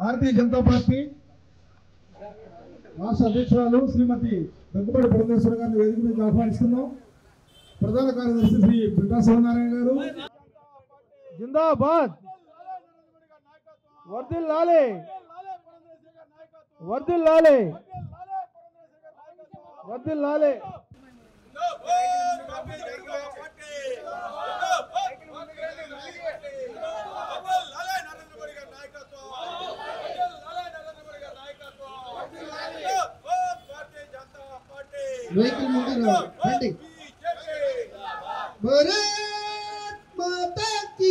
Bharatiya Janata party రాష్ట్ర అధ్యక్షురాలు శ్రీమతి దగ్గుబాటి పురంధేశ్వరి గారిని వేదిక మీద ఆహ్వానిస్తున్నాం. ప్రధాన కార్యదర్శి శ్రీ బిడ్డా శివనారాయణ గారు. జిందాబాద్, వర్ధిల్లాలి, వర్ధిల్లాలి, వర్ధిల్లాలి. వెహికల్ ముందు రండి. భారత్ మాతా కీ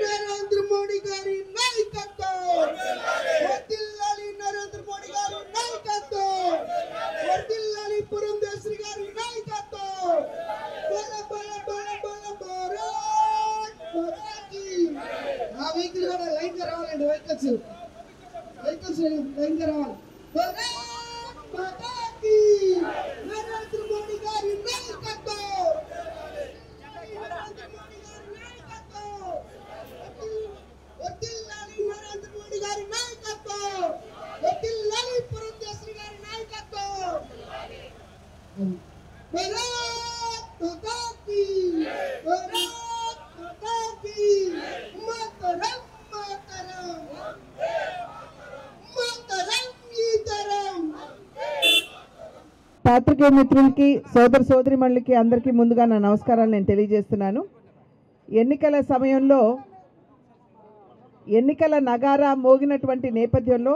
నరేంద్ర మోడీ గారి నాయకత్వం, వర్ధిల్లాలి నరేంద్ర మోడీ గారి నాయకత్వం, వర్ధిల్లాలి పురంధేశ్వరి గారి నాయకత్వం. బల బల బల బల భారత్ మాతా కీ. ఆ వెహికల్ కూడా లైన్ గా రావాలండి. వెహికల్స్ లైన్ గా రావాలి. భారత్ మాతా కీ నరేంద్ర మోడీ గారి నాయకత్వం, నరేంద్ర మోడీ గారి నాయకత్వం, వర్ధిల్లాలి నరేంద్ర మోడీ గారి నాయకత్వం, వర్ధిల్లాలి పురంధేశ్వరి గారి నాయకత్వం. భారత్ మాతా కీ, భారత్ మాతా కీ, మాతరం మాతరం మాతరం ఈతరం. పాత్రికేయ మిత్రులకి, సోదర సోదరిమణులకి అందరికీ ముందుగా నా నమస్కారాలు నేను తెలియజేస్తున్నాను. ఎన్నికల సమయంలో ఎన్నికల నగారా మోగినటువంటి నేపథ్యంలో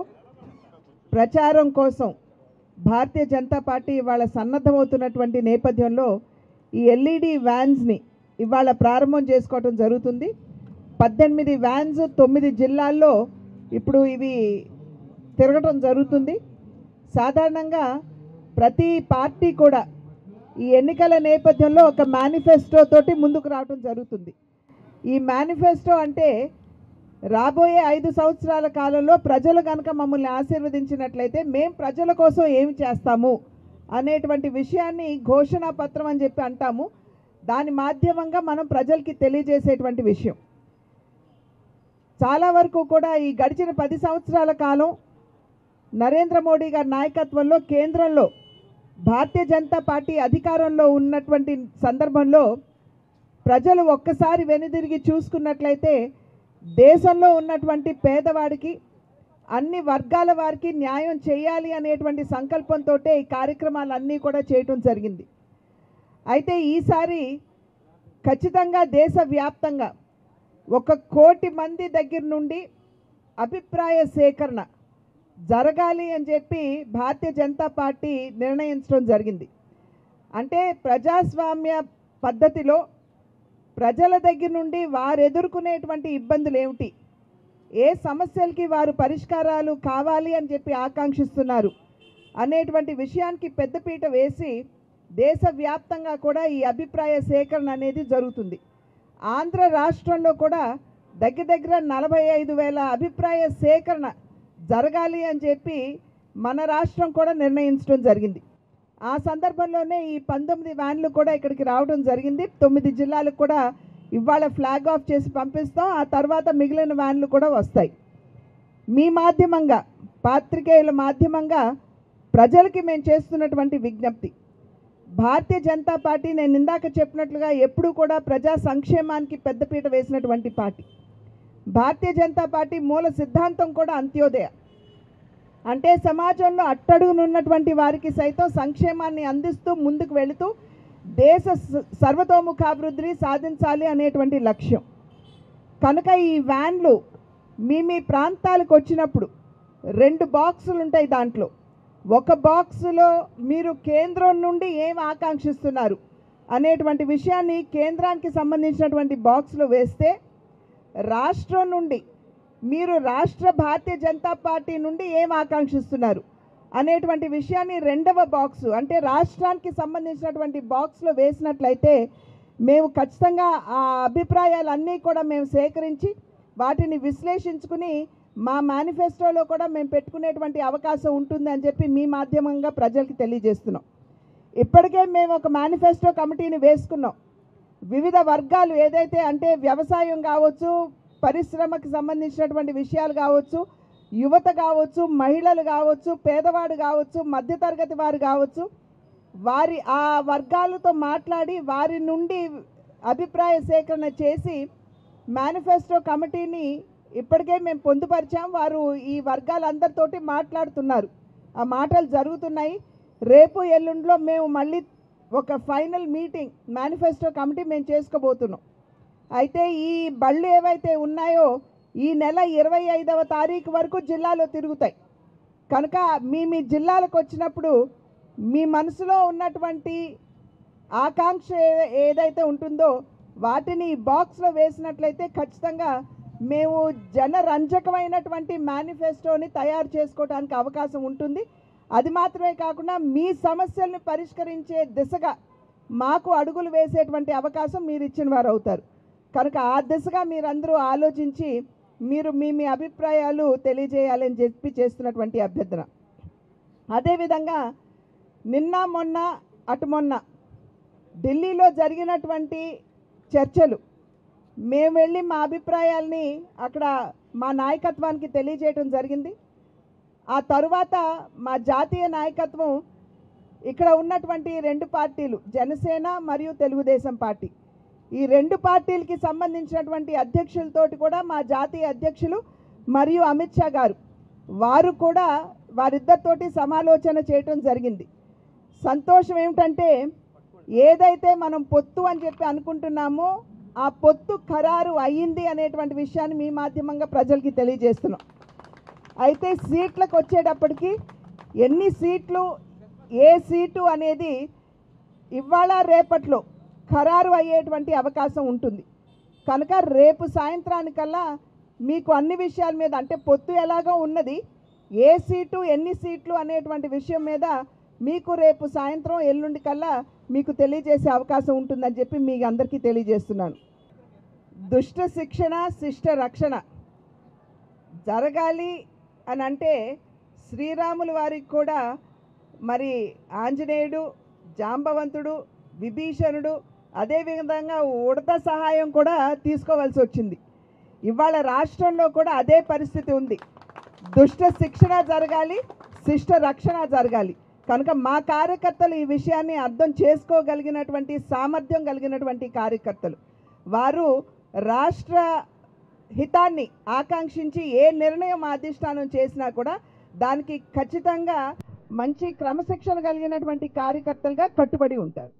ప్రచారం కోసం భారతీయ జనతా పార్టీ ఇవాళ సన్నద్ధమవుతున్నటువంటి నేపథ్యంలో ఈ ఎల్ఈడి వ్యాన్స్ని ఇవాళ ప్రారంభం చేసుకోవటం జరుగుతుంది. 18 వ్యాన్స్ 9 జిల్లాల్లో ఇప్పుడు ఇవి తిరగటం జరుగుతుంది. సాధారణంగా ప్రతి పార్టీ కూడా ఈ ఎన్నికల నేపథ్యంలో ఒక మేనిఫెస్టో తోటి ముందుకు రావడం జరుగుతుంది. ఈ మేనిఫెస్టో అంటే రాబోయే 5 సంవత్సరాల కాలంలో ప్రజలు కనుక మమ్మల్ని ఆశీర్వదించినట్లయితే మేము ప్రజల కోసం ఏమి చేస్తాము అనేటువంటి విషయాన్ని ఘోషణా పత్రం అని చెప్పి అంటాము. దాని మాధ్యమంగా మనం ప్రజలకి తెలియజేసేటువంటి విషయం. చాలా వరకు కూడా ఈ గడిచిన 10 సంవత్సరాల కాలం నరేంద్ర మోడీ గారి నాయకత్వంలో కేంద్రంలో భారతీయ జనతా పార్టీ అధికారంలో ఉన్నటువంటి సందర్భంలో ప్రజలు ఒక్కసారి వెనుదిరిగి చూసుకున్నట్లయితే దేశంలో ఉన్నటువంటి పేదవాడికి, అన్ని వర్గాల వారికి న్యాయం చేయాలి అనేటువంటి సంకల్పంతో ఈ కార్యక్రమాలన్నీ కూడా చేయటం జరిగింది. అయితే ఈసారి ఖచ్చితంగా దేశవ్యాప్తంగా 1 కోటి మంది దగ్గర నుండి అభిప్రాయ సేకరణ జరగాలి అని చెప్పి భారతీయ జనతా పార్టీ నిర్ణయించడం జరిగింది. అంటే ప్రజాస్వామ్య పద్ధతిలో ప్రజల దగ్గర నుండి వారు ఎదుర్కొనేటువంటి ఇబ్బందులు ఏమిటి, ఏ సమస్యలకి వారు పరిష్కారాలు కావాలి అని చెప్పి ఆకాంక్షిస్తున్నారు అనేటువంటి విషయానికి పెద్దపీట వేసి దేశవ్యాప్తంగా కూడా ఈ అభిప్రాయ సేకరణ అనేది జరుగుతుంది. ఆంధ్ర రాష్ట్రంలో కూడా దగ్గర 45,000 అభిప్రాయ సేకరణ జరగాలి అని చెప్పి మన రాష్ట్రం కూడా నిర్ణయించడం జరిగింది. ఆ సందర్భంలోనే ఈ 19 వ్యాన్లు కూడా ఇక్కడికి రావడం జరిగింది. 9 జిల్లాలకు కూడా ఇవాళ ఫ్లాగ్ ఆఫ్ చేసి పంపిస్తాం. ఆ తర్వాత మిగిలిన వ్యాన్లు కూడా వస్తాయి. మీ మాధ్యమంగా, పాత్రికేయుల మాధ్యమంగా ప్రజలకి మేము చేస్తున్నటువంటి విజ్ఞప్తి, భారతీయ జనతా పార్టీ నేను ఇందాక చెప్పినట్లుగా ఎప్పుడూ కూడా ప్రజా సంక్షేమానికి పెద్దపీట వేసినటువంటి పార్టీ. భారతీయ జనతా పార్టీ మూల సిద్ధాంతం కూడా అంత్యోదయ, అంటే సమాజంలో అట్టడుగునున్నటువంటి వారికి సైతం సంక్షేమాన్ని అందిస్తూ ముందుకు వెళుతూ దేశ సర్వతోముఖాభివృద్ధి సాధించాలి అనేటువంటి లక్ష్యం. కనుక ఈ వ్యాన్లు మీ ప్రాంతాలకు వచ్చినప్పుడు 2 బాక్సులు ఉంటాయి. దాంట్లో ఒక బాక్సులో మీరు కేంద్రం నుండి ఏం ఆకాంక్షిస్తున్నారు అనేటువంటి విషయాన్ని కేంద్రానికి సంబంధించినటువంటి బాక్స్లో వేస్తే, రాష్ట్రం నుండి మీరు రాష్ట్ర భారతీయ జనతా పార్టీ నుండి ఏం ఆకాంక్షిస్తున్నారు అనేటువంటి విషయాన్ని 2వ బాక్సు అంటే రాష్ట్రానికి సంబంధించినటువంటి బాక్స్లో వేసినట్లయితే మేము ఖచ్చితంగా ఆ అభిప్రాయాలన్నీ కూడా మేము సేకరించి వాటిని విశ్లేషించుకుని మా మేనిఫెస్టోలో కూడా మేము పెట్టుకునేటువంటి అవకాశం ఉంటుంది అని చెప్పి మీ మాధ్యమంగా ప్రజలకు తెలియజేస్తున్నాం. ఇప్పటికే మేము ఒక మేనిఫెస్టో కమిటీని వేసుకున్నాం. వివిధ వర్గాలు ఏదైతే అంటే వ్యవసాయం కావచ్చు, పరిశ్రమకు సంబంధించినటువంటి విషయాలు కావచ్చు, యువత కావచ్చు, మహిళలు కావచ్చు, పేదవాడు కావచ్చు, మధ్యతరగతి వారు కావచ్చు, వారి ఆ వర్గాలతో మాట్లాడి వారి నుండి అభిప్రాయ సేకరణ చేసి మేనిఫెస్టో కమిటీని ఇప్పటికే మేము పొందుపరిచాం. వారు ఈ వర్గాలందరితోటి మాట్లాడుతున్నారు, ఆ మాటలు జరుగుతున్నాయి. రేపు ఎల్లుండిలో మేము మళ్ళీ ఒక ఫైనల్ మీటింగ్ మేనిఫెస్టో కమిటీ మేము చేసుకోబోతున్నాం. అయితే ఈ బళ్ళు ఏవైతే ఉన్నాయో ఈ నెల 25వ తారీఖు వరకు జిల్లాలో తిరుగుతాయి. కనుక మీ జిల్లాలకు వచ్చినప్పుడు మీ మనసులో ఉన్నటువంటి ఆకాంక్ష ఏదైతే ఉంటుందో వాటిని బాక్స్లో వేసినట్లయితే ఖచ్చితంగా మేము జనరంజకమైనటువంటి మేనిఫెస్టోని తయారు చేసుకోవడానికి అవకాశం ఉంటుంది. అది మాత్రమే కాకుండా మీ సమస్యల్ని పరిష్కరించే దిశగా మాకు అడుగులు వేసేటువంటి అవకాశం మీరు ఇచ్చిన వారు అవుతారు. కనుక ఆ దిశగా మీరందరూ ఆలోచించి మీరు మీ అభిప్రాయాలు తెలియజేయాలని చెప్పి చేస్తున్నటువంటి అభ్యర్థన. అదేవిధంగా నిన్న మొన్న ఢిల్లీలో జరిగినటువంటి చర్చలు మేము వెళ్ళి మా అభిప్రాయాల్ని అక్కడ మా నాయకత్వానికి తెలియజేయడం జరిగింది. ఆ తరువాత మా జాతీయ నాయకత్వం ఇక్కడ ఉన్నటువంటి 2 పార్టీలు జనసేన మరియు తెలుగుదేశం పార్టీ, ఈ 2 పార్టీలకి సంబంధించినటువంటి అధ్యక్షులతోటి కూడా మా జాతీయ అధ్యక్షులు మరియు అమిత్ షా గారు వారు కూడా వారిద్దరితోటి సమాలోచన చేయటం జరిగింది. సంతోషం ఏమిటంటే ఏదైతే మనం పొత్తు అని చెప్పి అనుకుంటున్నామో ఆ పొత్తు ఖరారు అయ్యింది అనేటువంటి విషయాన్ని మీ మాధ్యమంగా ప్రజలకి తెలియజేస్తున్నాం. అయితే సీట్లకు వచ్చేటప్పటికి ఎన్ని సీట్లు, ఏ సీటు అనేది ఇవాళ రేపట్లో ఖరారు అయ్యేటువంటి అవకాశం ఉంటుంది. కనుక రేపు సాయంత్రానికల్లా మీకు అన్ని విషయాల మీద, అంటే పొత్తు ఎలాగో ఉన్నది, ఏ సీటు ఎన్ని సీట్లు అనేటువంటి విషయం మీద మీకు రేపు సాయంత్రం ఎల్లుండి కల్లా మీకు తెలియజేసే అవకాశం ఉంటుందని చెప్పి మీ అందరికీ తెలియజేస్తున్నాను. దుష్ట శిక్షణ శిష్ట రక్షణ జరగాలి అని అంటే శ్రీరాముల వారికి కూడా మరి ఆంజనేయుడు, జాంబవంతుడు, విభీషణుడు, అదేవిధంగా ఉడత సహాయం కూడా తీసుకోవాల్సి వచ్చింది. ఇవాళ రాష్ట్రంలో కూడా అదే పరిస్థితి ఉంది. దుష్ట శిక్షణ జరగాలి, శిష్ట రక్షణ జరగాలి. కనుక మా కార్యకర్తలు ఈ విషయాన్ని అర్థం చేసుకోగలిగినటువంటి సామర్థ్యం కలిగినటువంటి కార్యకర్తలు. వారు రాష్ట్ర హితాన్ని ఆకాంక్షించి ఏ నిర్ణయం అధిష్టానం చేసినా కూడా దానికి ఖచ్చితంగా మంచి క్రమశిక్షణ కలిగినటువంటి కార్యకర్తలుగా కట్టుబడి ఉంటారు.